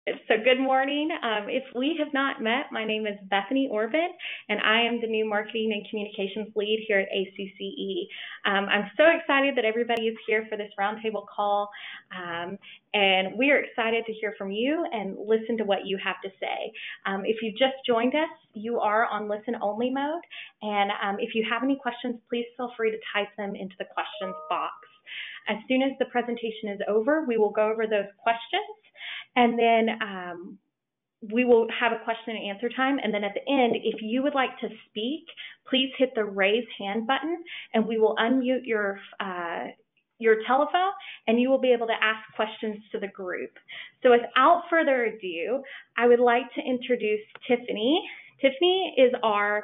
So good morning. If we have not met, my name is Bethany Orban, and I am the new Marketing and Communications Lead here at ACCE. I'm so excited that everybody is here for this roundtable call, and we are excited to hear from you and listen to what you have to say. If you just joined us, you are on listen-only mode, and if you have any questions, please feel free to type them into the questions box. As soon as the presentation is over, we will go over those questions. And then we will have a question and answer time. And then at the end, if you would like to speak, please hit the raise hand button and we will unmute your telephone and you will be able to ask questions to the group. So without further ado, I would like to introduce Tiffany. Tiffany is our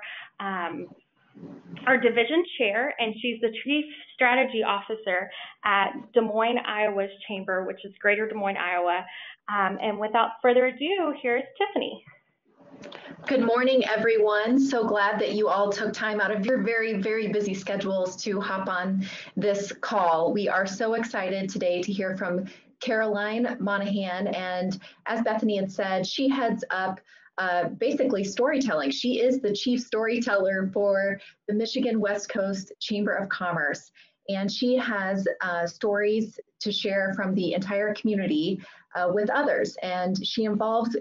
division chair, and she's the Chief Strategy Officer at Des Moines, Iowa's Chamber, which is Greater Des Moines, Iowa. And without further ado, here's Tiffany. Good morning, everyone. So glad that you all took time out of your very, very busy schedules to hop on this call. We are so excited today to hear from Caroline Monahan. And as Bethany had said, she heads up basically storytelling. She is the chief storyteller for the Michigan West Coast Chamber of Commerce. And she has stories to share from the entire community with others. And she involves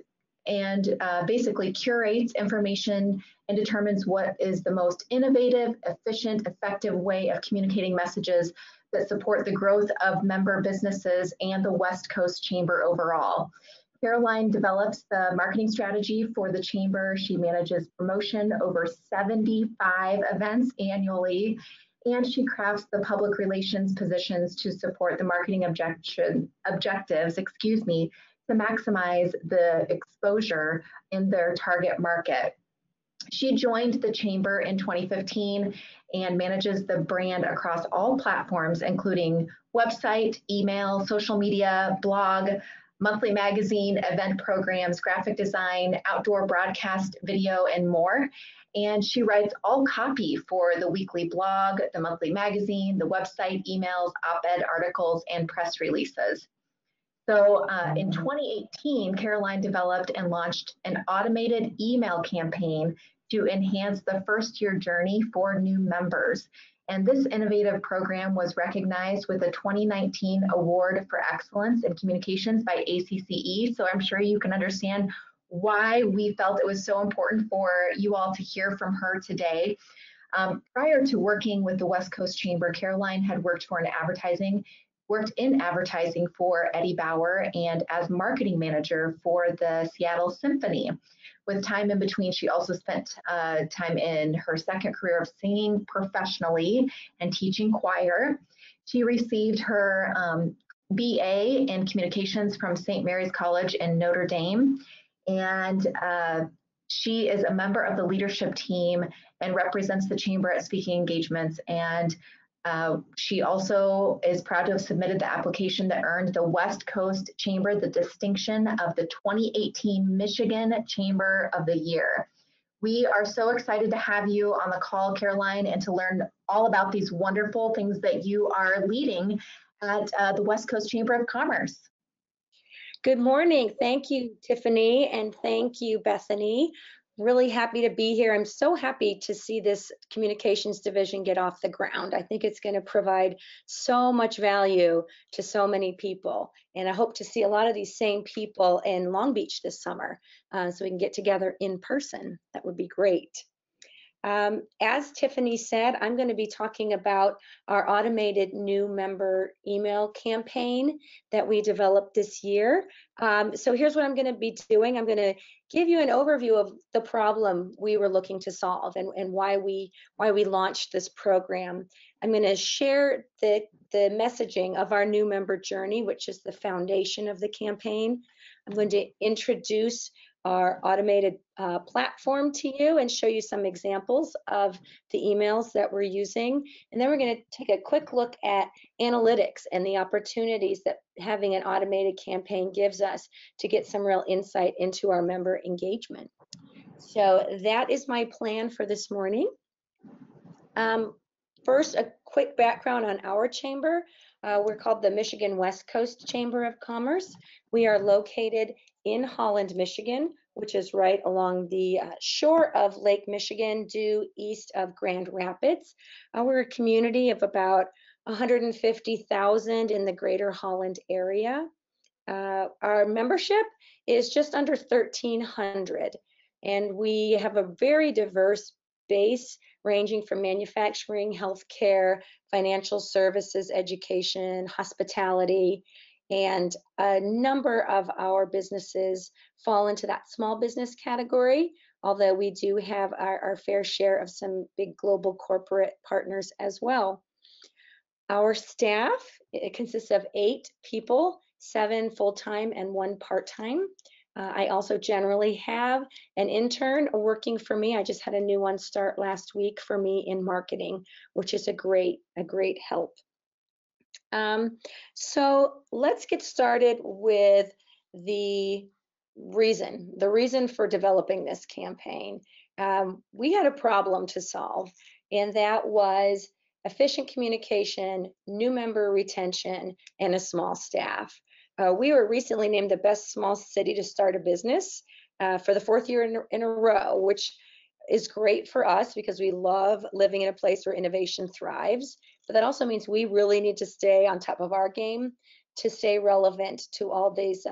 and basically curates information and determines what is the most innovative, efficient, effective way of communicating messages that support the growth of member businesses and the West Coast Chamber overall. Caroline develops the marketing strategy for the Chamber. She manages promotion over 75 events annually, and she crafts the public relations positions to support the marketing objectives, to maximize the exposure in their target market. She joined the Chamber in 2015 and manages the brand across all platforms, including website, email, social media, blog, monthly magazine, event programs, graphic design, outdoor broadcast, video, and more. And she writes all copy for the weekly blog, the monthly magazine, the website, emails, op-ed articles, and press releases. So in 2018, Caroline developed and launched an automated email campaign to enhance the first-year journey for new members. And this innovative program was recognized with a 2019 Award for Excellence in Communications by ACCE. So I'm sure you can understand why we felt it was so important for you all to hear from her today. Prior to working with the West Coast Chamber, Caroline had worked in advertising for Eddie Bauer and as marketing manager for the Seattle Symphony. With time in between, she also spent time in her second career of singing professionally and teaching choir. She received her BA in communications from St. Mary's College in Notre Dame. And she is a member of the leadership team and represents the Chamber at speaking engagements. And she also is proud to have submitted the application that earned the West Coast Chamber the distinction of the 2018 Michigan Chamber of the Year. We are so excited to have you on the call, Caroline, and to learn all about these wonderful things that you are leading at the West Coast Chamber of Commerce. Good morning. Thank you, Tiffany, and thank you, Bethany. Really happy to be here. I'm so happy to see this communications division get off the ground. I think it's going to provide so much value to so many people. And I hope to see a lot of these same people in Long Beach this summer so we can get together in person. That would be great. As Tiffany said, I'm going to be talking about our automated new member email campaign that we developed this year. So here's what I'm going to be doing. I'm going to give you an overview of the problem we were looking to solve and why we launched this program. I'm going to share the messaging of our new member journey, which is the foundation of the campaign. I'm going to introduce our automated platform to you and show you some examples of the emails that we're using. And then we're going to take a quick look at analytics and the opportunities that having an automated campaign gives us to get some real insight into our member engagement. So that is my plan for this morning. First, a quick background on our chamber. We're called the Michigan West Coast Chamber of Commerce. We are located in Holland, Michigan, which is right along the shore of Lake Michigan, due east of Grand Rapids. We're a community of about 150,000 in the greater Holland area. Our membership is just under 1,300, and we have a very diverse base ranging from manufacturing, healthcare, financial services, education, hospitality, and a number of our businesses fall into that small business category, although we do have our fair share of some big global corporate partners as well. Our staff, it consists of 8 people, 7 full-time and 1 part-time. I also generally have an intern working for me. I just had a new one start last week for me in marketing, which is a great help. So let's get started with the reason for developing this campaign. We had a problem to solve, and that was efficient communication, new member retention, and a small staff. We were recently named the best small city to start a business for the 4th year in a row, which is great for us because we love living in a place where innovation thrives. But that also means we really need to stay on top of our game to stay relevant to all these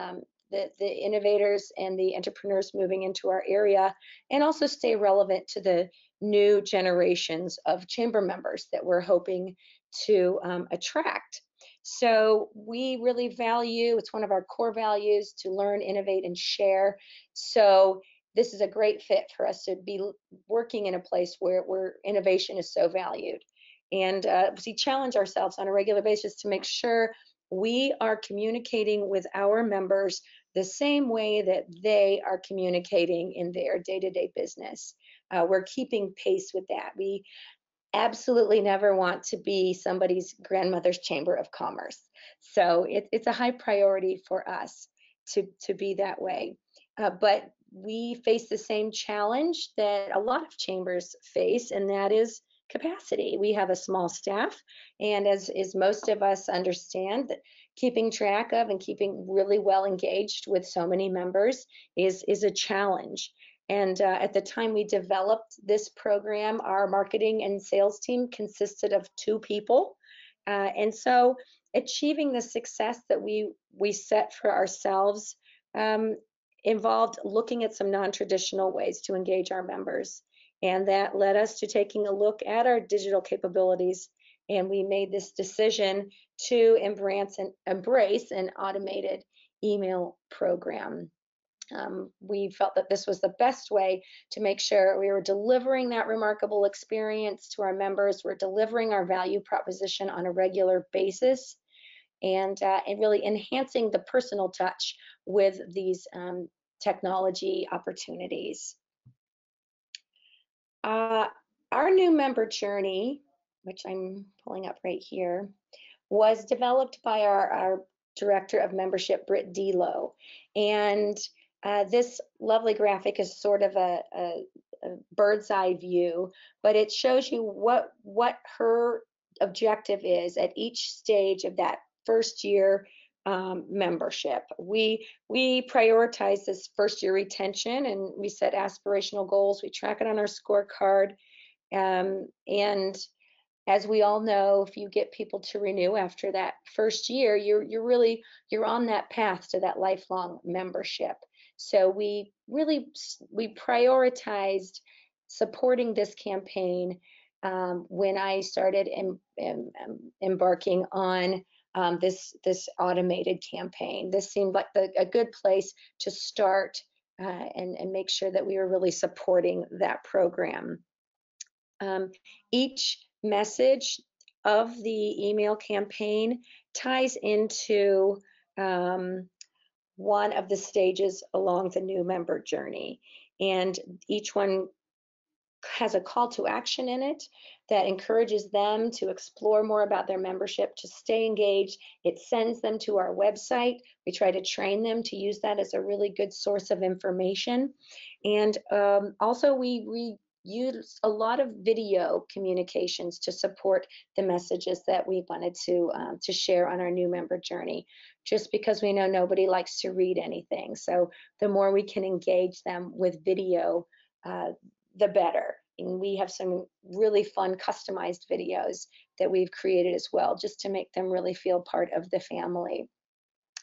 the innovators and the entrepreneurs moving into our area, and also stay relevant to the new generations of chamber members that we're hoping to attract. So we really value, it's one of our core values, to learn, innovate, and share. So this is a great fit for us to be working in a place where innovation is so valued. And we challenge ourselves on a regular basis to make sure we are communicating with our members the same way that they are communicating in their day-to-day business. We're keeping pace with that. We absolutely never want to be somebody's grandmother's chamber of commerce. So it's a high priority for us to be that way. But we face the same challenge that a lot of chambers face, and that is capacity. We have a small staff, and as most of us understand, that keeping track of and keeping really well engaged with so many members is a challenge. And at the time we developed this program, our marketing and sales team consisted of 2 people. And so achieving the success that we set for ourselves involved looking at some non-traditional ways to engage our members. And that led us to taking a look at our digital capabilities. And we made this decision to embrace an automated email program. We felt that this was the best way to make sure we were delivering that remarkable experience to our members. We're delivering our value proposition on a regular basis, and really enhancing the personal touch with these technology opportunities. Our new member journey, which I'm pulling up right here, was developed by our Director of Membership, Britt Delo. And this lovely graphic is sort of a bird's eye view, but it shows you what her objective is at each stage of that first year membership. We prioritize this first year retention, and we set aspirational goals. We track it on our scorecard, and as we all know, if you get people to renew after that first year, you're on that path to that lifelong membership. So we prioritized supporting this campaign when I started embarking on this automated campaign. This seemed like a good place to start and make sure that we were really supporting that program. Each message of the email campaign ties into one of the stages along the new member journey, and each one has a call to action in it that encourages them to explore more about their membership, to stay engaged. It sends them to our website. We try to train them to use that as a really good source of information. And also we use a lot of video communications to support the messages that we wanted to share on our new member journey, just because we know nobody likes to read anything. So the more we can engage them with video, the better. And we have some really fun customized videos that we've created as well, just to make them really feel part of the family.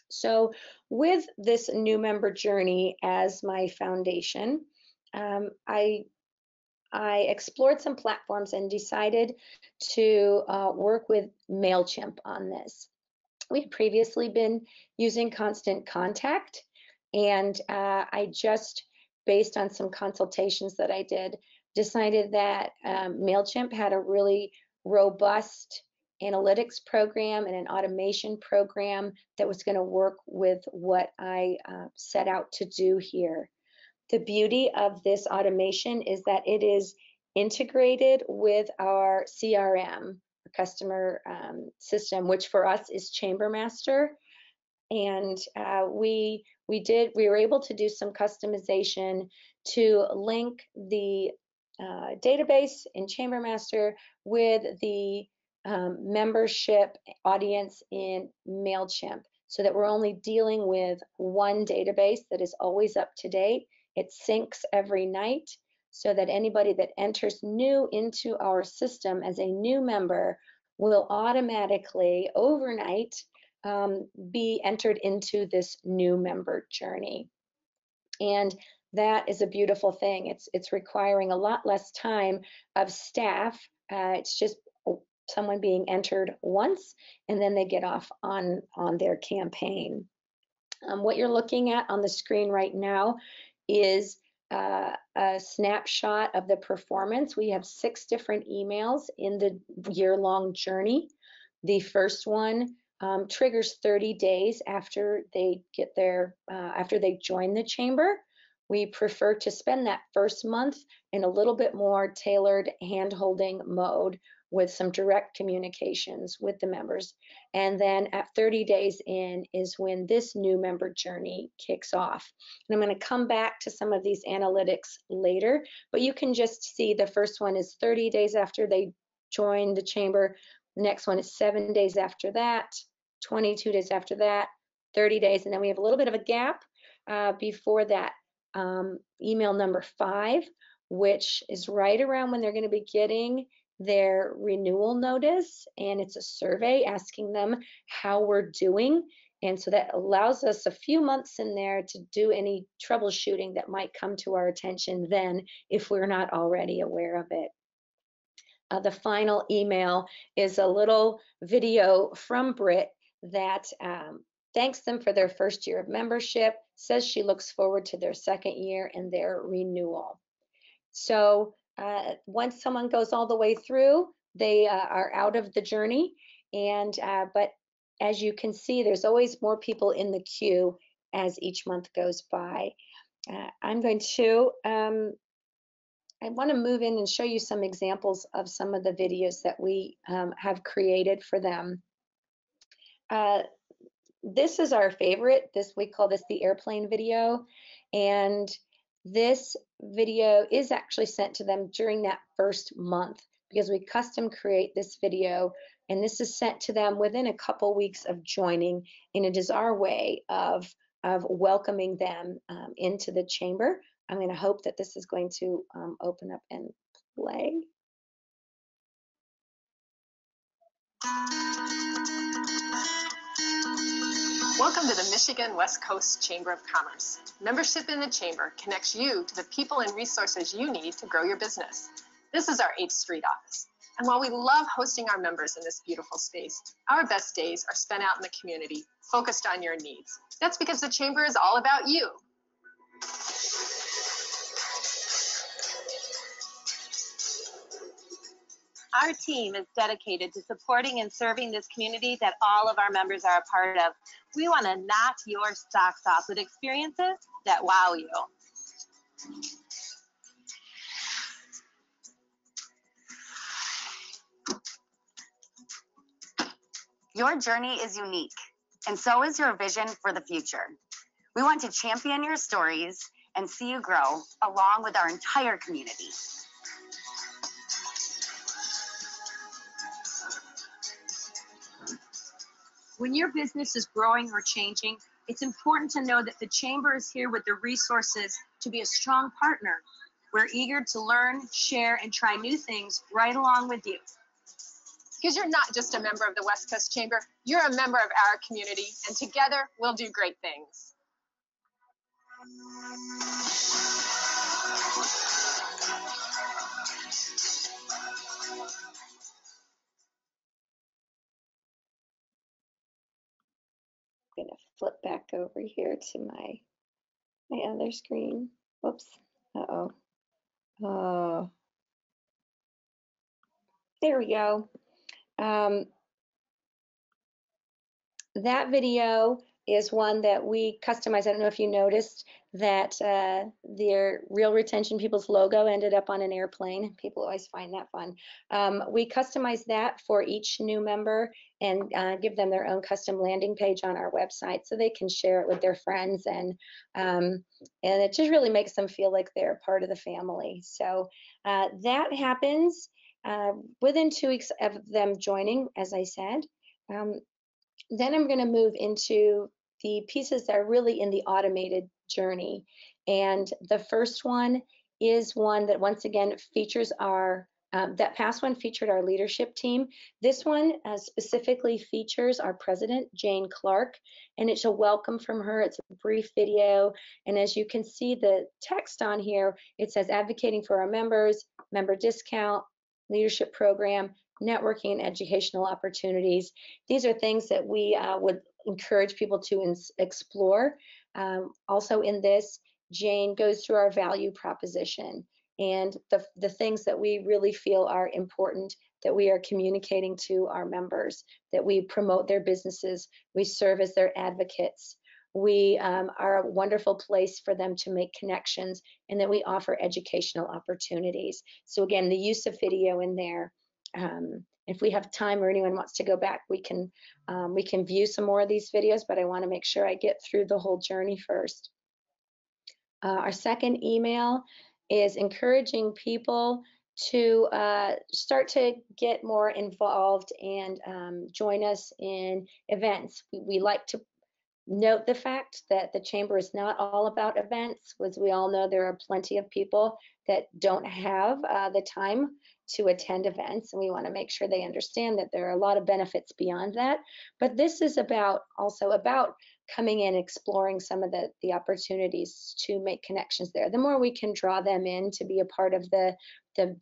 So with this new member journey as my foundation, I explored some platforms and decided to work with Mailchimp on this. We had previously been using Constant Contact, and I just, based on some consultations that I did, decided that Mailchimp had a really robust analytics program and an automation program that was going to work with what I set out to do here. The beauty of this automation is that it is integrated with our CRM, customer system, which for us is Chambermaster. And we were able to do some customization to link the database in Chambermaster with the membership audience in Mailchimp, so that we're only dealing with one database that is always up to date. It syncs every night, so that anybody that enters new into our system as a new member will automatically overnight be entered into this new member journey. And that is a beautiful thing. It's requiring a lot less time of staff. It's just someone being entered once, and then they get off on their campaign. What you're looking at on the screen right now is a snapshot of the performance. We have 6 different emails in the year-long journey. The first one triggers 30 days after they get after they join the chamber. We prefer to spend that first month in a little bit more tailored hand-holding mode with some direct communications with the members. And then at 30 days in is when this new member journey kicks off. And I'm going to come back to some of these analytics later, but you can just see the first one is 30 days after they join the chamber. The next one is 7 days after that, 22 days after that, 30 days, and then we have a little bit of a gap before that email number 5, which is right around when they're going to be getting their renewal notice, and it's a survey asking them how we're doing. And so that allows us a few months in there to do any troubleshooting that might come to our attention then, if we're not already aware of it. The final email is a little video from Britt that thanks them for their first year of membership, says she looks forward to their second year and their renewal. So once someone goes all the way through, they are out of the journey. And but as you can see, there's always more people in the queue as each month goes by. I'm going to I want to move in and show you some examples of some of the videos that we have created for them. This is our favorite. We call this the airplane video, and this video is actually sent to them during that first month, because we custom create this video, and this is sent to them within a couple weeks of joining, and it is our way of welcoming them into the chamber. I'm going to hope that this is going to open up and play. Welcome to the Michigan West Coast Chamber of Commerce. Membership in the Chamber connects you to the people and resources you need to grow your business. This is our 8th Street office. And while we love hosting our members in this beautiful space, our best days are spent out in the community, focused on your needs. That's because the Chamber is all about you. Our team is dedicated to supporting and serving this community that all of our members are a part of. We want to knock your socks off with experiences that wow you. Your journey is unique, and so is your vision for the future. We want to champion your stories and see you grow along with our entire community. When your business is growing or changing, it's important to know that the Chamber is here with the resources to be a strong partner. We're eager to learn, share, and try new things right along with you. Because you're not just a member of the West Coast Chamber, you're a member of our community, and together we'll do great things. I'm going to flip back over here to my other screen. Whoops. Uh-oh. Oh, there we go. That video is one that we customized. I don't know if you noticed that their Real Retention People's logo ended up on an airplane. People always find that fun. We customized that for each new member and give them their own custom landing page on our website so they can share it with their friends, and it just really makes them feel like they're part of the family. So that happens within 2 weeks of them joining, as I said. Then I'm going to move into the pieces that are really in the automated journey. And the first one is one that once again features our, that past one featured our leadership team. This one specifically features our president, Jane Clark, and it's a welcome from her. It's a brief video. And as you can see the text on here, it says advocating for our members, member discount, leadership program, networking and educational opportunities. These are things that we would encourage people to explore. Also in this, Jane goes through our value proposition and the things that we really feel are important that we are communicating to our members, that we promote their businesses, we serve as their advocates, we are a wonderful place for them to make connections, and that we offer educational opportunities. So again, the use of video in there. If we have time or anyone wants to go back, we can view some more of these videos, but I want to make sure I get through the whole journey first. Our second email is encouraging people to start to get more involved and join us in events. We like to note the fact that the Chamber is not all about events. As we all know, there are plenty of people that don't have the time to attend events, and we want to make sure they understand that there are a lot of benefits beyond that. But this is also about coming in, exploring some of the opportunities to make connections there. The more we can draw them in to be a part of the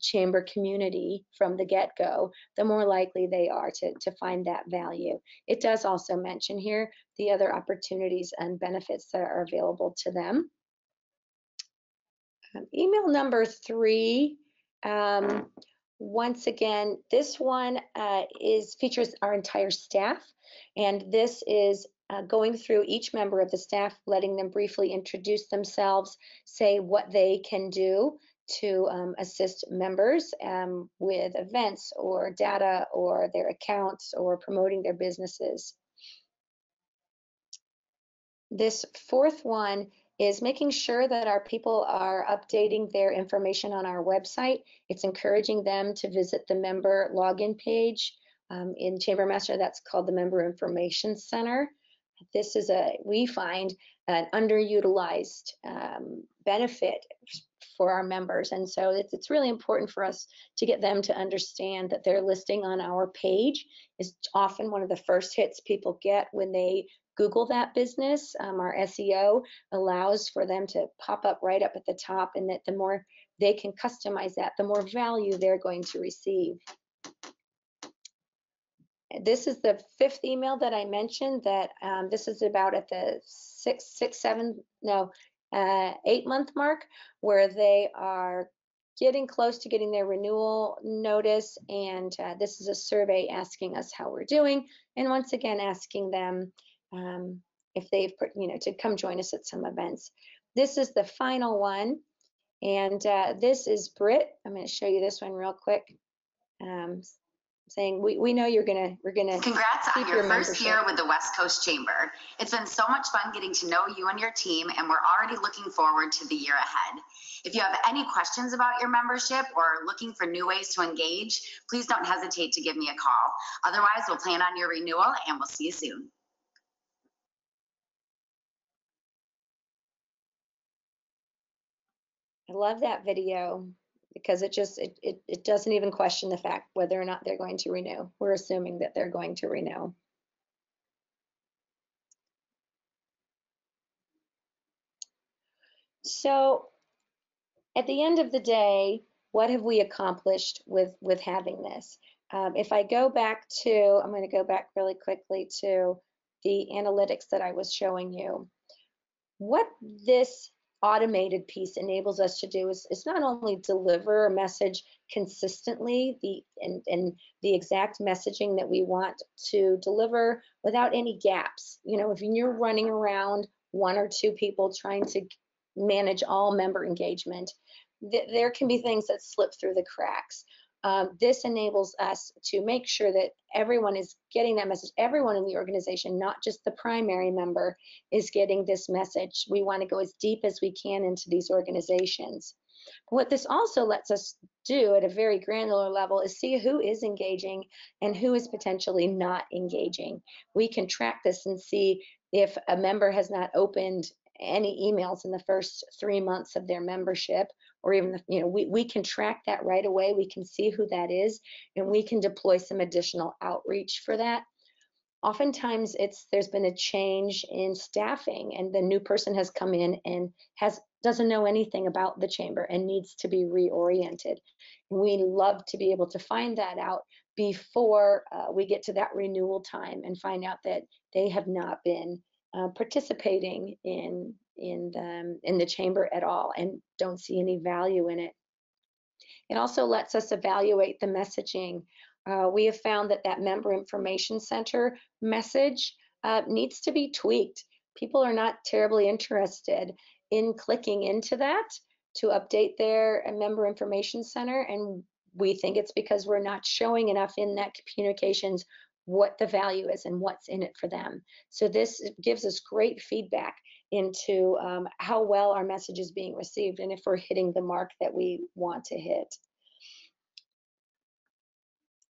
Chamber community from the get-go, the more likely they are to find that value. It does also mention here the other opportunities and benefits that are available to them. Email number 3, once again, this one features our entire staff, and this is going through each member of the staff, letting them briefly introduce themselves, say what they can do to assist members with events or data or their accounts or promoting their businesses. This fourth one is making sure that our people are updating their information on our website. It's encouraging them to visit the member login page. In Chamber Master, that's called the Member Information Center. This is we find an underutilized benefit for our members, and so it's really important for us to get them to understand that their listing on our page is often one of the first hits people get when they Google that business. Our SEO allows for them to pop up right up at the top, and that the more they can customize that, the more value they're going to receive. This is the 5th email that I mentioned that this is about at the 8-month mark, where they are getting close to getting their renewal notice, and this is a survey asking us how we're doing, and once again asking them if they've to come join us at some events. This is the final one, and this is Britt. I'm going to show you this one real quick. saying we know we're gonna Congrats on keep your first membership. year with the West Coast Chamber. It's been so much fun getting to know you and your team, and we're already looking forward to the year ahead. If you have any questions about your membership or looking for new ways to engage, please don't hesitate to give me a call. Otherwise, we'll plan on your renewal, and we'll see you soon. I love that video because it doesn't even question the fact whether or not they're going to renew. We're assuming that they're going to renew. So at the end of the day, what have we accomplished with having this? If I go back to, I'm going to go back really quickly to the analytics that I was showing you. What this automated piece enables us to do is not only deliver a message consistently, and the exact messaging that we want to deliver without any gaps. You know, if you're running around one or two people trying to manage all member engagement, there can be things that slip through the cracks. This enables us to make sure that everyone is getting that message. Everyone in the organization, not just the primary member, is getting this message. We want to go as deep as we can into these organizations. What this also lets us do at a very granular level is see who is engaging and who is potentially not engaging. We can track this and see if a member has not opened any emails in the first 3 months of their membership, or even, you know, we can track that right away. We can see who that is, and we can deploy some additional outreach for that. Oftentimes there's been a change in staffing, and the new person has come in and doesn't know anything about the chamber and needs to be reoriented. We love to be able to find that out before we get to that renewal time and find out that they have not been participating in the chamber at all and don't see any value in it. It also lets us evaluate the messaging. We have found that member information center message needs to be tweaked. People are not terribly interested in clicking into that to update their member information center, and we think it's because we're not showing enough in that communications what the value is and what's in it for them. So this gives us great feedback into how well our message is being received and if we're hitting the mark that we want to hit.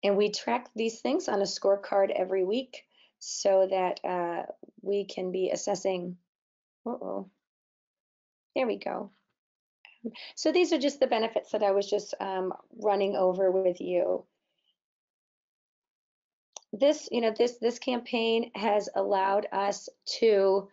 And we track these things on a scorecard every week so that we can be assessing. There we go. So these are just the benefits that I was just running over with you. This campaign has allowed us to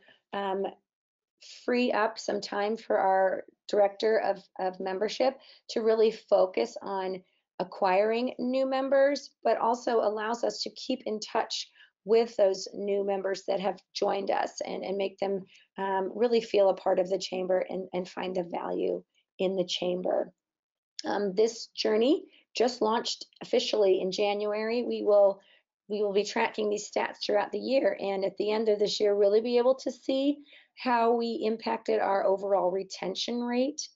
free up some time for our director of membership to really focus on acquiring new members, but also allows us to keep in touch with those new members that have joined us and make them really feel a part of the chamber and find the value in the chamber. This journey just launched officially in January. We will be tracking these stats throughout the year, and at the end of this year, really be able to see how we impacted our overall retention rate.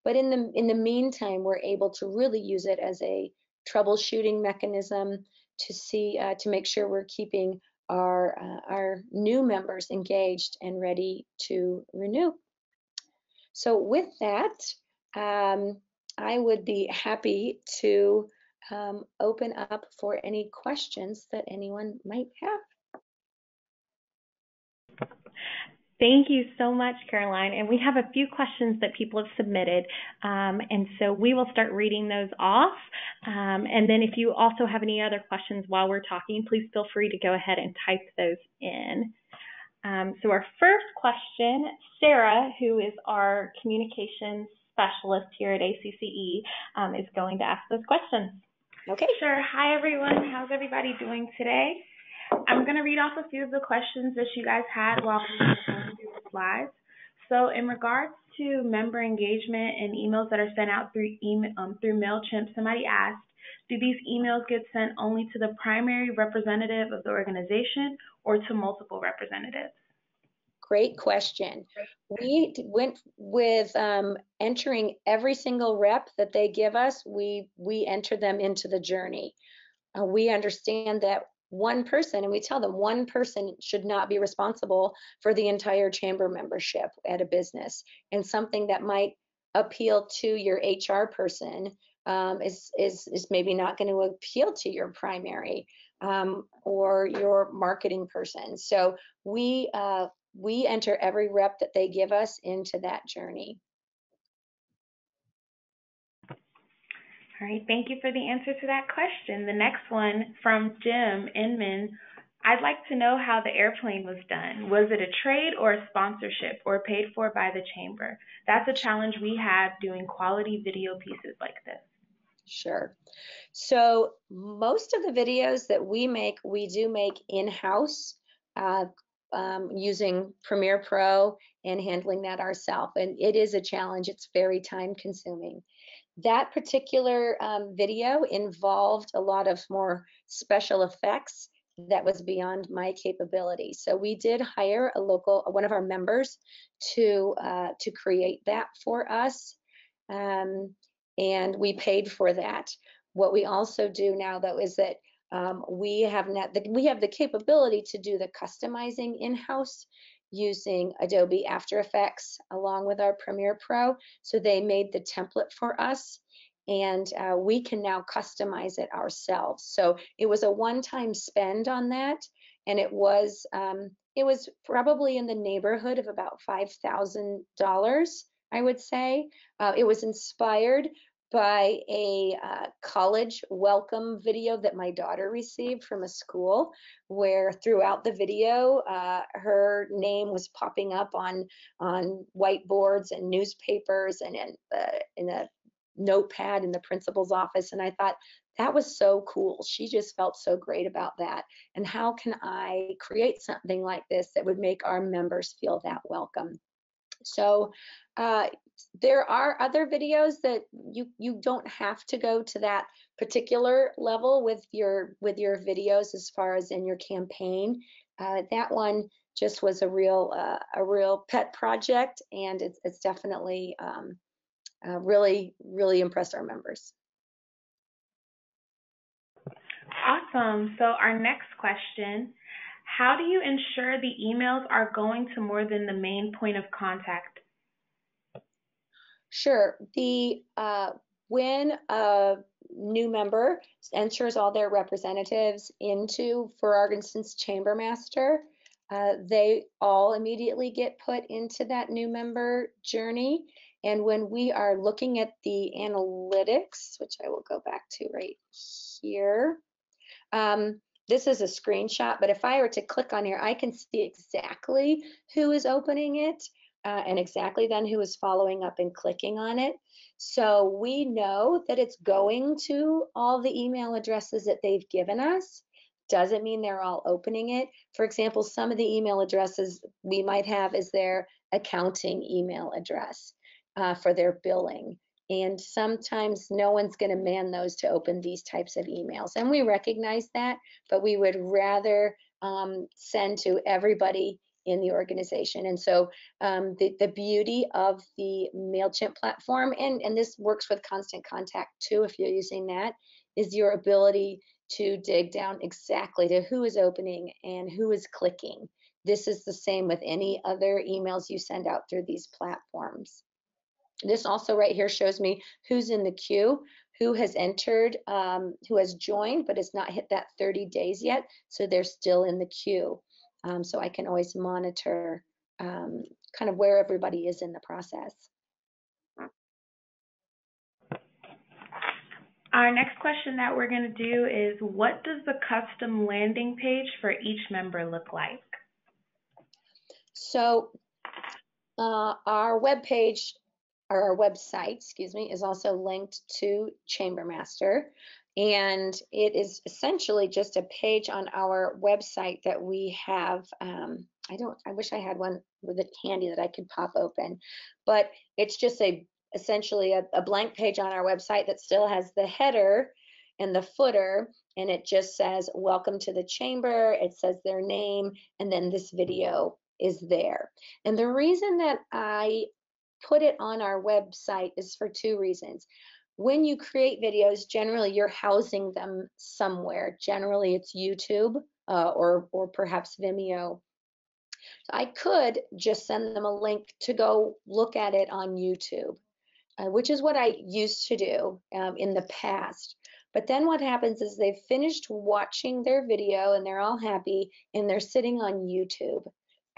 But in the meantime, we're able to really use it as a troubleshooting mechanism to see to make sure we're keeping our new members engaged and ready to renew. So with that, I would be happy to open up for any questions that anyone might have. Thank you so much, Caroline. And we have a few questions that people have submitted. And so we will start reading those off. And then if you also have any other questions while we're talking, please feel free to go ahead and type those in. So our first question, Sarah, who is our communications specialist here at ACCE, is going to ask those questions. Okay. Sure. Hi, everyone. How's everybody doing today? I'm going to read off a few of the questions that you guys had while we were going through the slides. So in regards to member engagement and emails that are sent out through Mailchimp, somebody asked, do these emails get sent only to the primary representative of the organization or to multiple representatives? Great question. We went with entering every single rep that they give us. We enter them into the journey. we understand that one person, and we tell them one person should not be responsible for the entire chamber membership at a business. And something that might appeal to your HR person is maybe not going to appeal to your primary or your marketing person. So we enter every rep that they give us into that journey. All right, thank you for the answer to that question. The next one from Jim Inman. I'd like to know how the airplane was done. Was it a trade or a sponsorship or paid for by the chamber? That's a challenge we have doing quality video pieces like this. Sure. So most of the videos that we make, we do make in-house using Premiere Pro and handling that ourselves. And it is a challenge. It's very time consuming. That particular video involved a lot of more special effects that was beyond my capability. So we did hire one of our members to create that for us, and we paid for that. What we also do now, though, is that we have the capability to do the customizing in-house using Adobe After Effects along with our Premiere Pro. So they made the template for us, and we can now customize it ourselves. So it was a one-time spend on that, and it was probably in the neighborhood of about $5,000, I would say. It was inspired by a college welcome video that my daughter received from a school, where throughout the video her name was popping up on whiteboards and newspapers and in a notepad in the principal's office. And I thought, that was so cool. She just felt so great about that. And how can I create something like this that would make our members feel that welcome? So there are other videos that you don't have to go to that particular level with your videos as far as in your campaign. That one just was a real pet project, and it's definitely really impressed our members. Awesome. So our next question, how do you ensure the emails are going to more than the main point of contact? Sure. When a new member enters all their representatives into, for instance, Chamber Master, they all immediately get put into that new member journey. And when we are looking at the analytics, which I will go back to right here, this is a screenshot, but if I were to click on here, I can see exactly who is opening it and exactly then who is following up and clicking on it. So we know that it's going to all the email addresses that they've given us. Doesn't mean they're all opening it. For example, some of the email addresses we might have is their accounting email address for their billing. And sometimes no one's going to man those to open these types of emails. And we recognize that, but we would rather send to everybody in the organization. And so the beauty of the Mailchimp platform, and this works with Constant Contact too, if you're using that, is your ability to dig down exactly to who is opening and who is clicking. This is the same with any other emails you send out through these platforms. This also right here shows me who's in the queue, who has entered, who has joined, but has not hit that 30 days yet. So they're still in the queue. So I can always monitor kind of where everybody is in the process. Our next question that we're going to do is, what does the custom landing page for each member look like? So our web page, or our website, excuse me, is also linked to Chamber Master, and it is essentially just a page on our website that we have. I wish I had one with it handy that I could pop open, but it's just essentially a blank page on our website that still has the header and the footer, and it just says welcome to the chamber. It says their name, and then this video is there. And the reason that I put it on our website is for two reasons. when you create videos, generally you're housing them somewhere. Generally it's YouTube or perhaps Vimeo. So I could just send them a link to go look at it on YouTube, which is what I used to do in the past. But then what happens is they've finished watching their video and they're all happy and they're sitting on YouTube.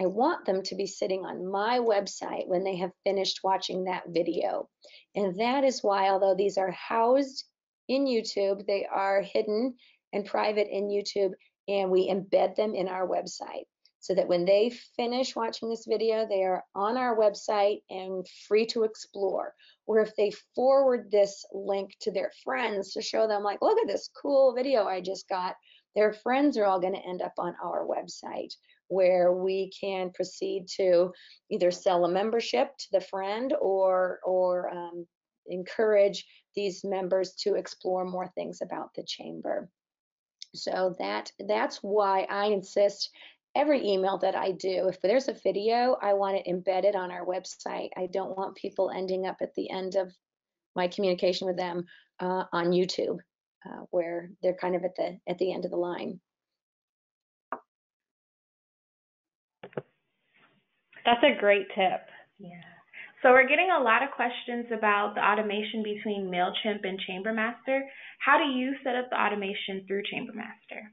I want them to be sitting on my website when they have finished watching that video. And that is why, although these are housed in YouTube, they are hidden and private in YouTube, and we embed them in our website so that when they finish watching this video, they are on our website and free to explore. Or if they forward this link to their friends to show them, like, look at this cool video I just got, their friends are all going to end up on our website, where we can proceed to either sell a membership to the friend or encourage these members to explore more things about the chamber. So that's why I insist every email that I do, if there's a video, I want it embedded on our website. I don't want people ending up at the end of my communication with them on YouTube, where they're kind of at the end of the line. That's a great tip. Yeah. So we're getting a lot of questions about the automation between Mailchimp and Chambermaster. How do you set up the automation through Chambermaster?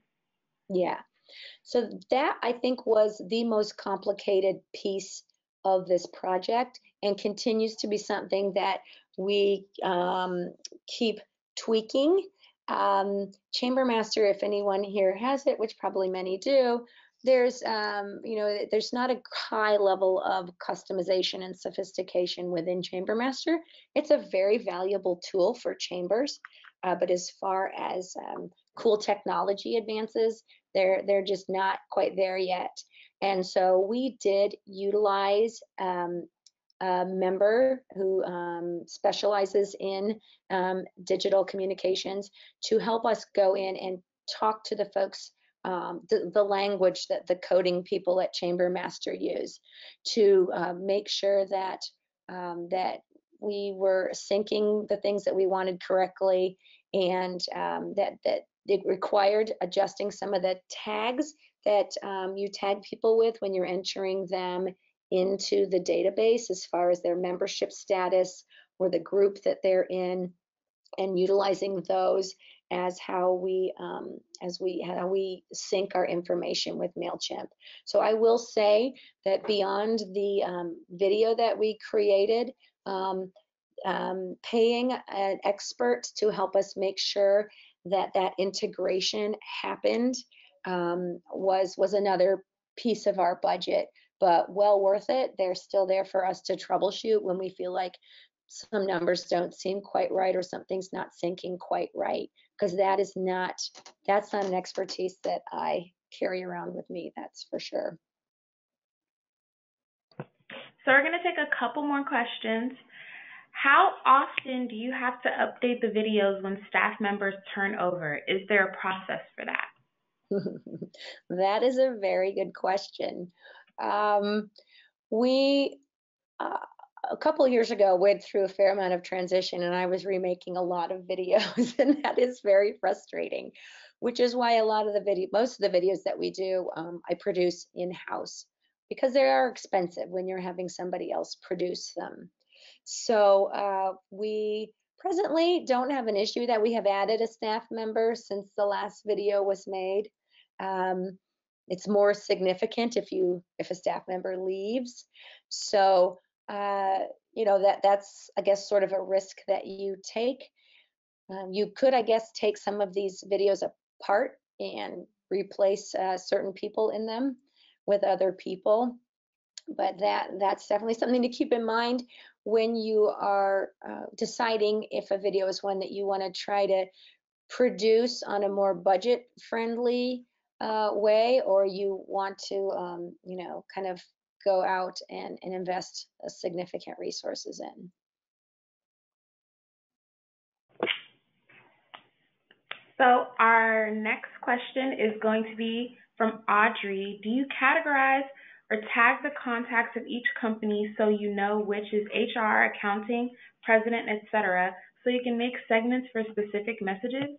Yeah. So that, I think, was the most complicated piece of this project and continues to be something that we keep tweaking. Chambermaster, if anyone here has it, which probably many do, there's there's not a high level of customization and sophistication within Chambermaster. It's a very valuable tool for chambers, but as far as cool technology advances, they're just not quite there yet. And so we did utilize a member who specializes in digital communications to help us go in and talk to the folks, the language that the coding people at Chambermaster use, to make sure that that we were syncing the things that we wanted correctly, and that it required adjusting some of the tags that you tag people with when you're entering them into the database, as far as their membership status or the group that they're in, and utilizing those as how we sync our information with Mailchimp. So I will say that beyond the video that we created, paying an expert to help us make sure that that integration happened was another piece of our budget, but well worth it. They're still there for us to troubleshoot when we feel like some numbers don't seem quite right or something's not syncing quite right, because that's not an expertise that I carry around with me, that's for sure. So we're going to take a couple more questions. How often do you have to update the videos when staff members turn over? Is there a process for that? That is a very good question. We a couple of years ago went through a fair amount of transition, and I was remaking a lot of videos, and that is very frustrating, which is why most of the videos that we do, I produce in-house, because they are expensive when you're having somebody else produce them. So we presently don't have an issue that we have added a staff member since the last video was made. It's more significant if a staff member leaves. So that's, I guess, sort of a risk that you take. You could, I guess, take some of these videos apart and replace certain people in them with other people. But that's definitely something to keep in mind when you are deciding if a video is one that you want to try to produce on a more budget-friendly way, or you want to, kind of go out and invest significant resources in. So our next question is going to be from Audrey. Do you categorize or tag the contacts of each company so you know which is HR, accounting, president, etc., so you can make segments for specific messages?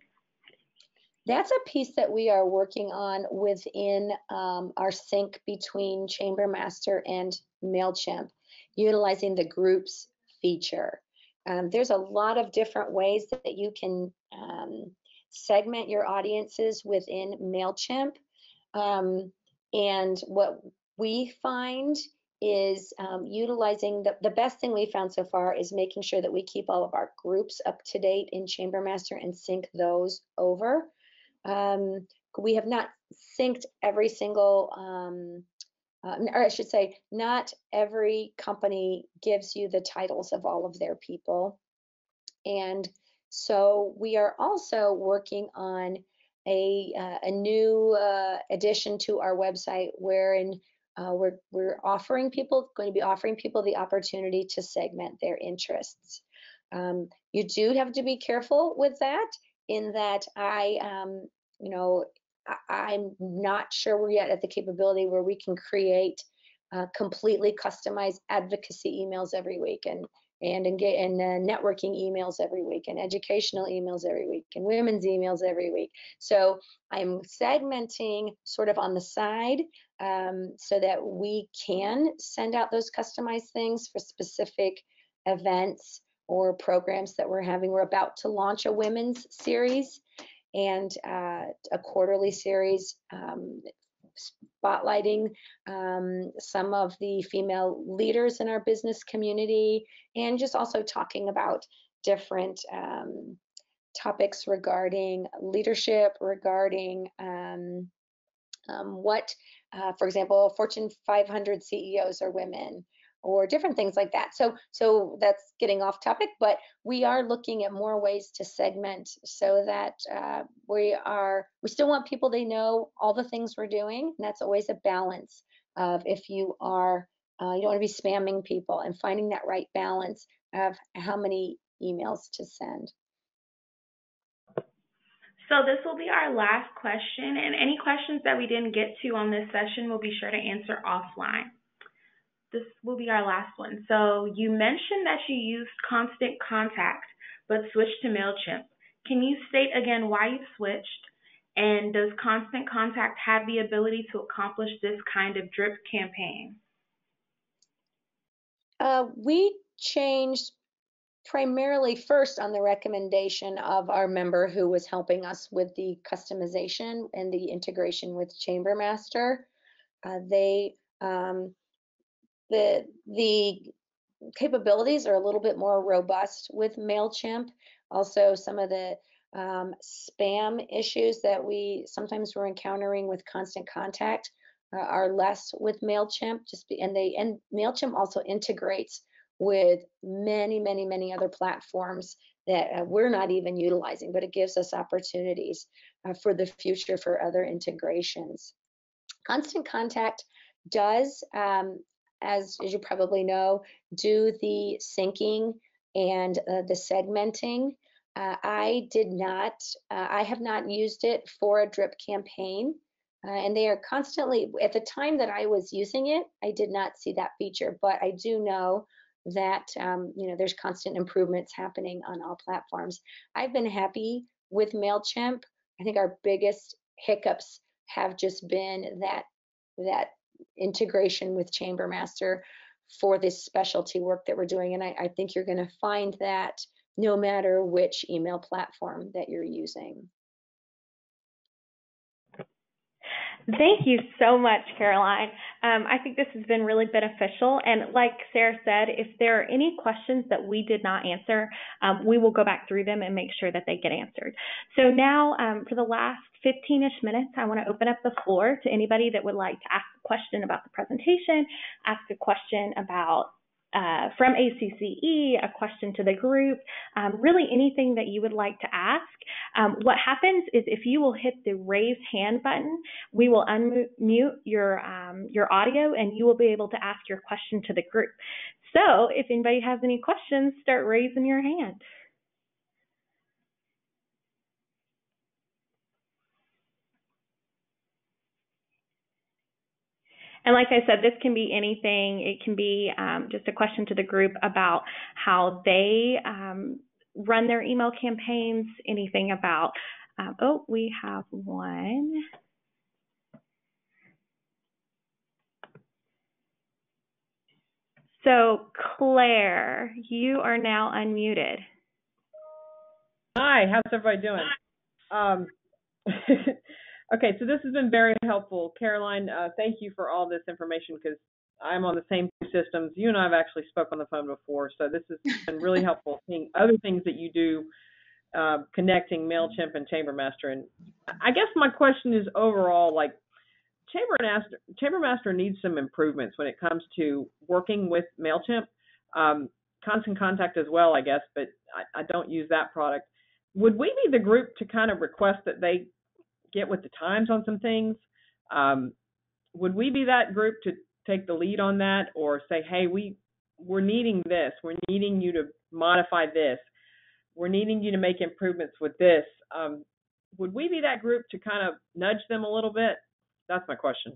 That's a piece that we are working on within our sync between Chambermaster and Mailchimp, utilizing the groups feature. There's a lot of different ways that you can segment your audiences within Mailchimp. And what we find is utilizing the best thing we found so far is making sure that we keep all of our groups up to date in Chambermaster and sync those over. We have not synced every single, or I should say, not every company gives you the titles of all of their people. And so we are also working on a new addition to our website wherein we're going to be offering people the opportunity to segment their interests. You do have to be careful with that, in that I'm not sure we're yet at the capability where we can create completely customized advocacy emails every week and networking emails every week and educational emails every week and women's emails every week. So I'm segmenting sort of on the side so that we can send out those customized things for specific events or programs that we're having. We're about to launch a women's series and a quarterly series spotlighting some of the female leaders in our business community, and just also talking about different topics regarding leadership, regarding what, for example, Fortune 500 CEOs are women, or different things like that. So that's getting off topic, but we are looking at more ways to segment so that we still want people to know all the things we're doing. And that's always a balance of, if you don't want to be spamming people, and finding that right balance of how many emails to send. So this will be our last question, and any questions that we didn't get to on this session we'll be sure to answer offline. This will be our last one. So you mentioned that you used Constant Contact but switched to Mailchimp. Can you state again why you switched? And does Constant Contact have the ability to accomplish this kind of drip campaign? We changed primarily first on the recommendation of our member who was helping us with the customization and the integration with Chambermaster. The capabilities are a little bit more robust with Mailchimp. Also, some of the spam issues that we sometimes were encountering with Constant Contact are less with Mailchimp. And Mailchimp also integrates with many other platforms that we're not even utilizing, but it gives us opportunities for the future for other integrations. Constant Contact does, as you probably know, do the syncing and the segmenting. I have not used it for a drip campaign, and they are constantly, at the time that I was using it, I did not see that feature, but I do know that there's constant improvements happening on all platforms. I've been happy with Mailchimp. I think our biggest hiccups have just been that integration with Chambermaster for this specialty work that we're doing, and I think you're going to find that no matter which email platform that you're using. Thank you so much, Caroline. I think this has been really beneficial. And like Sarah said, if there are any questions that we did not answer, we will go back through them and make sure that they get answered. So now, for the last 15-ish minutes, I want to open up the floor to anybody that would like to ask a question about the presentation, ask a question about from ACCE, a question to the group, really anything that you would like to ask. What happens is, if you will hit the raise hand button, we will unmute your audio and you will be able to ask your question to the group. So if anybody has any questions, start raising your hand. And like I said, this can be anything. It can be just a question to the group about how they run their email campaigns, anything about, oh, we have one. So Claire, you are now unmuted. Hi, how's everybody doing? Okay, so this has been very helpful. Caroline, thank you for all this information because I'm on the same systems. You and I have actually spoke on the phone before, so this has been really helpful seeing other things that you do, connecting Mailchimp and Chambermaster. And I guess my question is overall, like, Chambermaster needs some improvements when it comes to working with Mailchimp. Constant Contact as well, I guess, but I don't use that product. Would we be the group to kind of request that they get with the times on some things? Would we be that group to take the lead on that, or say, hey, we're needing this, we're needing you to modify this, we're needing you to make improvements with this? Would we be that group to kind of nudge them a little bit? That's my question.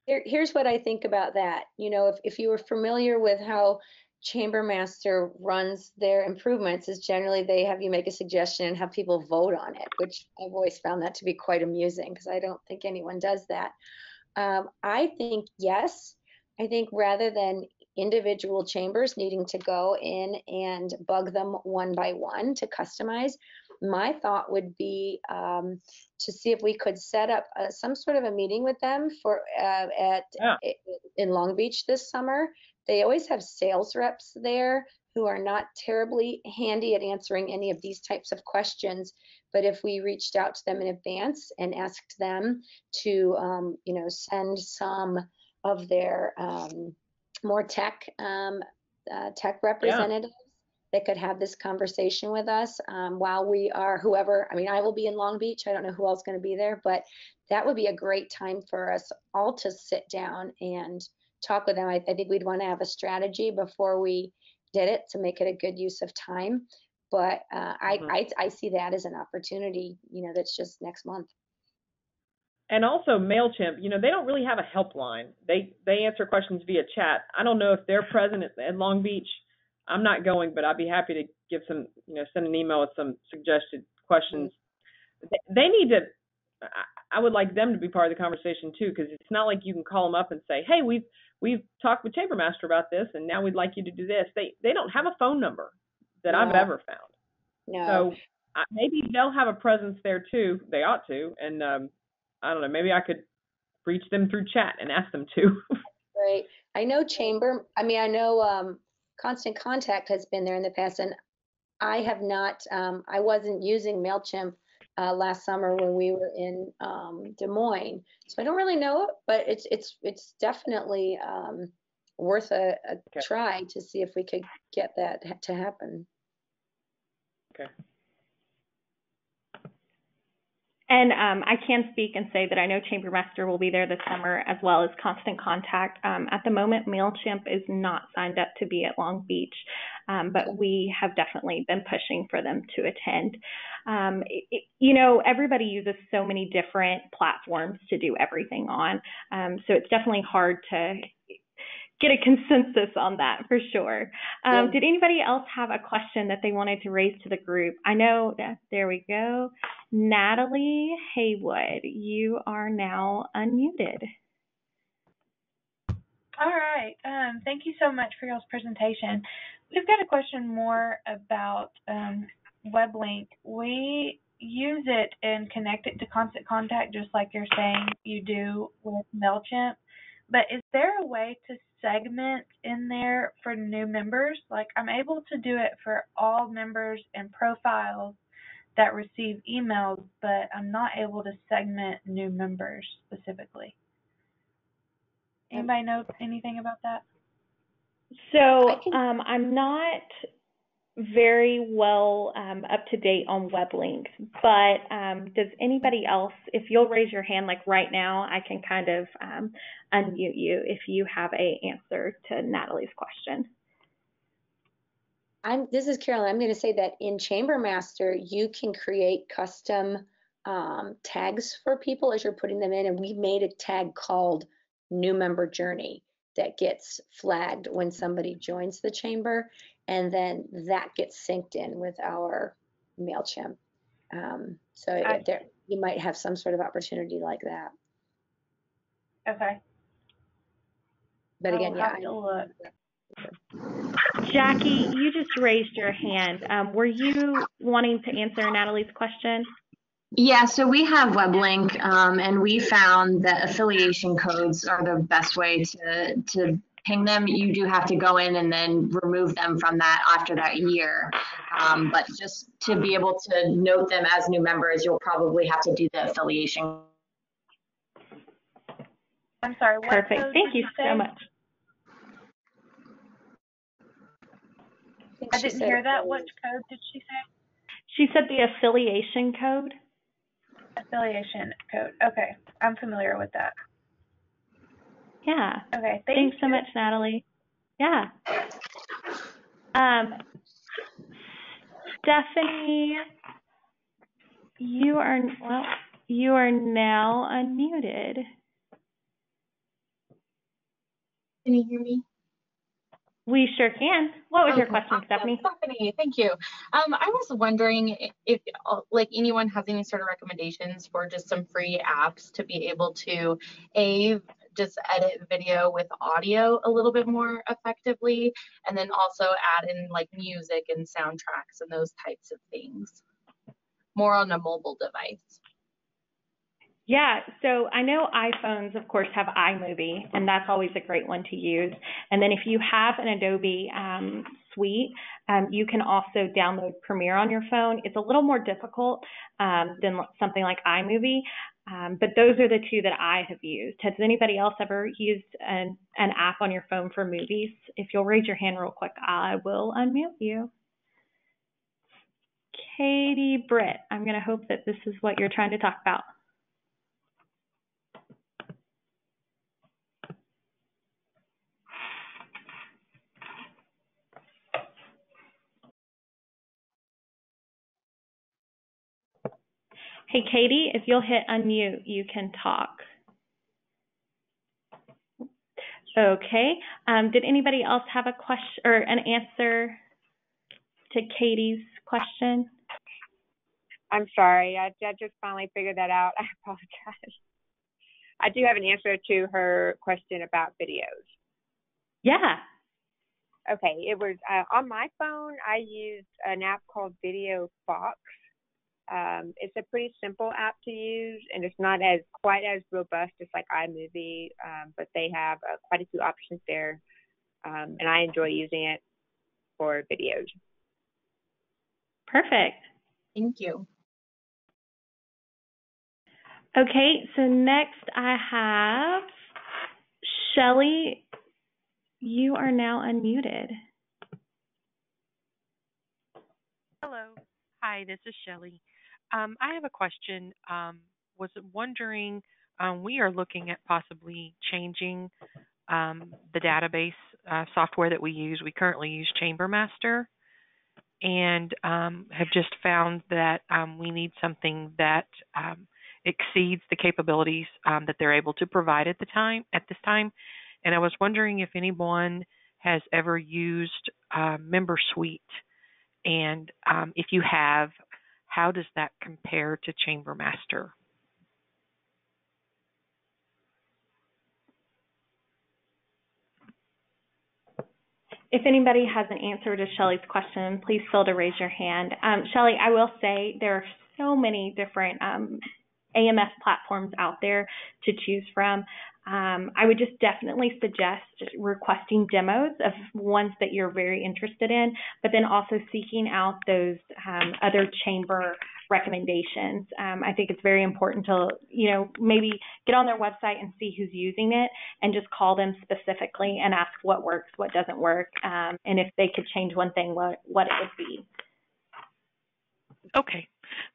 Here's what I think about that. You know, if you were familiar with how Chambermaster runs their improvements, is generally they have you make a suggestion and have people vote on it, which I've always found that to be quite amusing because I don't think anyone does that. I think yes. I think rather than individual chambers needing to go in and bug them one by one to customize, my thought would be to see if we could set up some sort of a meeting with them for in Long Beach this summer. They always have sales reps there who are not terribly handy at answering any of these types of questions. But if we reached out to them in advance and asked them to, you know, send some of their more tech representatives that could have this conversation with us while we are, whoever, I mean, I will be in Long Beach. I don't know who else is going to be there, but that would be a great time for us all to sit down and talk with them. I think we'd want to have a strategy before we did it to make it a good use of time. But I see that as an opportunity, you know, that's just next month. And also Mailchimp, you know, they don't really have a helpline. They answer questions via chat. I don't know if they're present at Long Beach. I'm not going, but I'd be happy to give some, you know, send an email with some suggested questions. They need to, I would like them to be part of the conversation too, because it's not like you can call them up and say, hey, we've talked with Chambermaster about this, and now we'd like you to do this. They don't have a phone number that I've ever found. No. So maybe they'll have a presence there too. They ought to. And I don't know, maybe I could reach them through chat and ask them to. Right. I know I know Constant Contact has been there in the past, and I have not, I wasn't using Mailchimp last summer when we were in Des Moines. So I don't really know it, but it's definitely worth a try to see if we could get that to happen. Okay. And I can speak and say that I know Chambermaster will be there this summer, as well as Constant Contact. At the moment, Mailchimp is not signed up to be at Long Beach, but we have definitely been pushing for them to attend. You know, everybody uses so many different platforms to do everything on, so it's definitely hard to get a consensus on that for sure. Did anybody else have a question that they wanted to raise to the group? I know that, there we go. Natalie Haywood, you are now unmuted. All right. Thank you so much for y'all's presentation. We've got a question more about WebLink. We use it and connect it to Constant Contact, just like you're saying you do with Mailchimp. But is there a way to segment in there for new members? Like, I'm able to do it for all members and profiles that receive emails, but I'm not able to segment new members specifically. Anybody know anything about that? So I'm not very well up to date on WebLink, but does anybody else, if you'll raise your hand like right now, I can kind of unmute you if you have a answer to Natalie's question. This is Carolyn. I'm going to say that in Chambermaster, you can create custom tags for people as you're putting them in, and we made a tag called New Member Journey that gets flagged when somebody joins the chamber. and then that gets synced in with our Mailchimp. There, you might have some sort of opportunity like that. Okay. But again, I'll have to look. Jackie, you just raised your hand. Were you wanting to answer Natalie's question? Yeah, so we have WebLink, and we found that affiliation codes are the best way to ping them. You do have to go in and then remove them from that after that year. But just to be able to note them as new members, you'll probably have to do the affiliation. I'm sorry, what Perfect. code Thank did you say? so much. I didn't hear that. Which code did she say? She said the affiliation code. Affiliation code. Okay, I'm familiar with that. Yeah. Okay, Thanks so much, Natalie. Yeah. Stephanie, you are now unmuted. Can you hear me? We sure can. What was your question, Stephanie? Stephanie, thank you. I was wondering if like anyone has any sort of recommendations for just some free apps to be able to just edit video with audio a little bit more effectively, and then also add in like music and soundtracks and those types of things, more on a mobile device. Yeah, so I know iPhones, of course, have iMovie, and that's always a great one to use. And then if you have an Adobe suite, you can also download Premiere on your phone. It's a little more difficult than something like iMovie, but those are the two that I have used. Has anybody else ever used an app on your phone for movies? If you'll raise your hand real quick, I will unmute you. Katie Britt, I'm going to hope that this is what you're trying to talk about. Hey, Katie, if you'll hit unmute, you can talk. Okay. Did anybody else have a question or an answer to Katie's question? I'm sorry. I just finally figured that out. I apologize. I do have an answer to her question about videos. Yeah. Okay. It was on my phone, I used an app called Video Fox. It's a pretty simple app to use, and it's not quite as robust as like iMovie, but they have quite a few options there, and I enjoy using it for videos. Perfect. Thank you. Okay, so next I have Shelly. You are now unmuted. Hello. Hi, this is Shelly. I have a question. Was wondering, we are looking at possibly changing the database software that we use. We currently use ChamberMaster, and have just found that we need something that exceeds the capabilities that they're able to provide at this time. And I was wondering if anyone has ever used MemberSuite, and if you have, how does that compare to ChamberMaster? If anybody has an answer to Shelly's question, please feel to raise your hand. Shelly, I will say there are so many different AMS platforms out there to choose from. I would just definitely suggest requesting demos of ones that you're very interested in, but then also seeking out those other chamber recommendations. I think it's very important to, maybe get on their website and see who's using it and just call them specifically and ask what works, what doesn't work, and if they could change one thing, what it would be. Okay.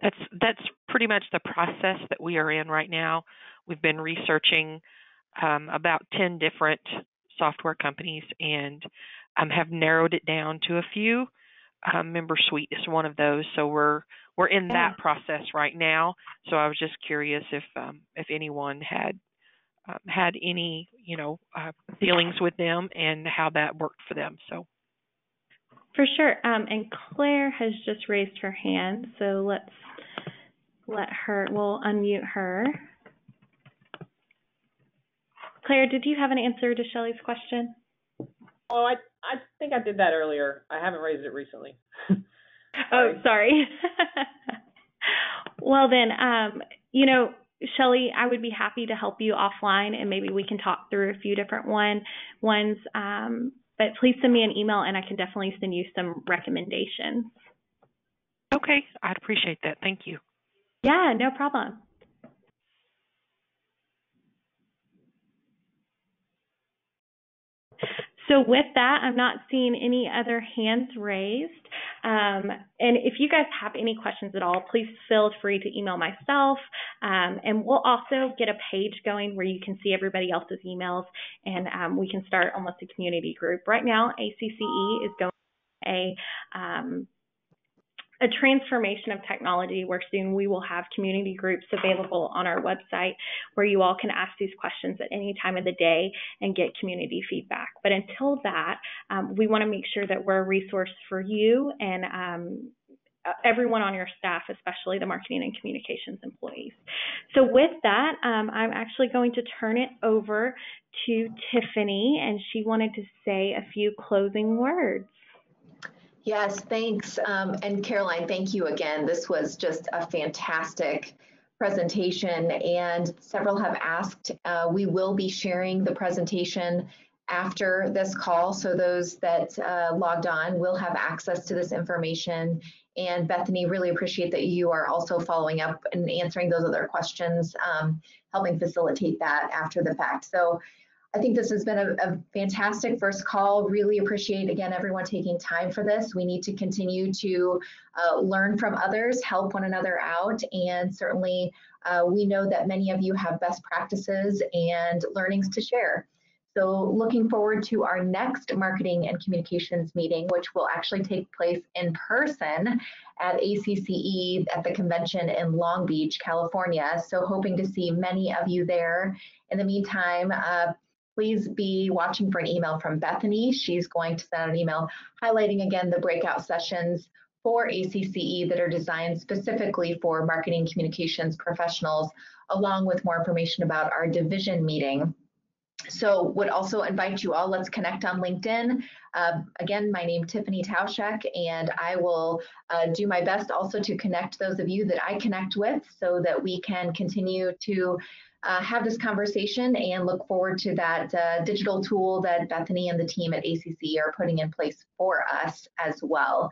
That's pretty much the process that we are in right now. We've been researching about 10 different software companies and have narrowed it down to a few. MemberSuite is one of those, so we're in that process right now. So I was just curious if anyone had any dealings with them and how that worked for them. So. For sure. And Claire has just raised her hand, so let's we'll unmute her. Claire, did you have an answer to Shelley's question? Oh, I think I did that earlier. I haven't raised it recently. Oh, sorry. Well then, Shelley, I would be happy to help you offline, and maybe we can talk through a few different ones. But please send me an email, and I can definitely send you some recommendations. Okay, I'd appreciate that. Thank you. Yeah, no problem. So with that, I'm not seeing any other hands raised. And if you guys have any questions at all, please feel free to email myself. And we'll also get a page going where you can see everybody else's emails, and we can start almost a community group. Right now, ACCE is going a transformation of technology where soon we will have community groups available on our website where you all can ask these questions at any time of the day and get community feedback. But until that, we want to make sure that we're a resource for you and everyone on your staff, especially the marketing and communications employees. So with that, I'm actually going to turn it over to Tiffany, and she wanted to say a few closing words. Yes, thanks. And Caroline, thank you again. This was just a fantastic presentation, and several have asked. We will be sharing the presentation after this call, so those that logged on will have access to this information. And Bethany, really appreciate that you are also following up and answering those other questions, helping facilitate that after the fact. So I think this has been a fantastic first call. Really appreciate, again, everyone taking time for this. We need to continue to learn from others, help one another out, and certainly we know that many of you have best practices and learnings to share. So looking forward to our next marketing and communications meeting, which will actually take place in person at ACCE at the convention in Long Beach, California. So hoping to see many of you there. In the meantime, please be watching for an email from Bethany. She's going to send an email highlighting again the breakout sessions for ACCE that are designed specifically for marketing communications professionals, along with more information about our division meeting. So would also invite you all, let's connect on LinkedIn. Again, my name is Tiffany Tauschek, and I will do my best also to connect those of you that I connect with so that we can continue to have this conversation and look forward to that digital tool that Bethany and the team at ACC are putting in place for us as well.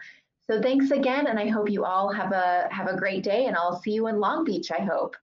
So thanks again, and I hope you all have a great day, and I'll see you in Long Beach, I hope.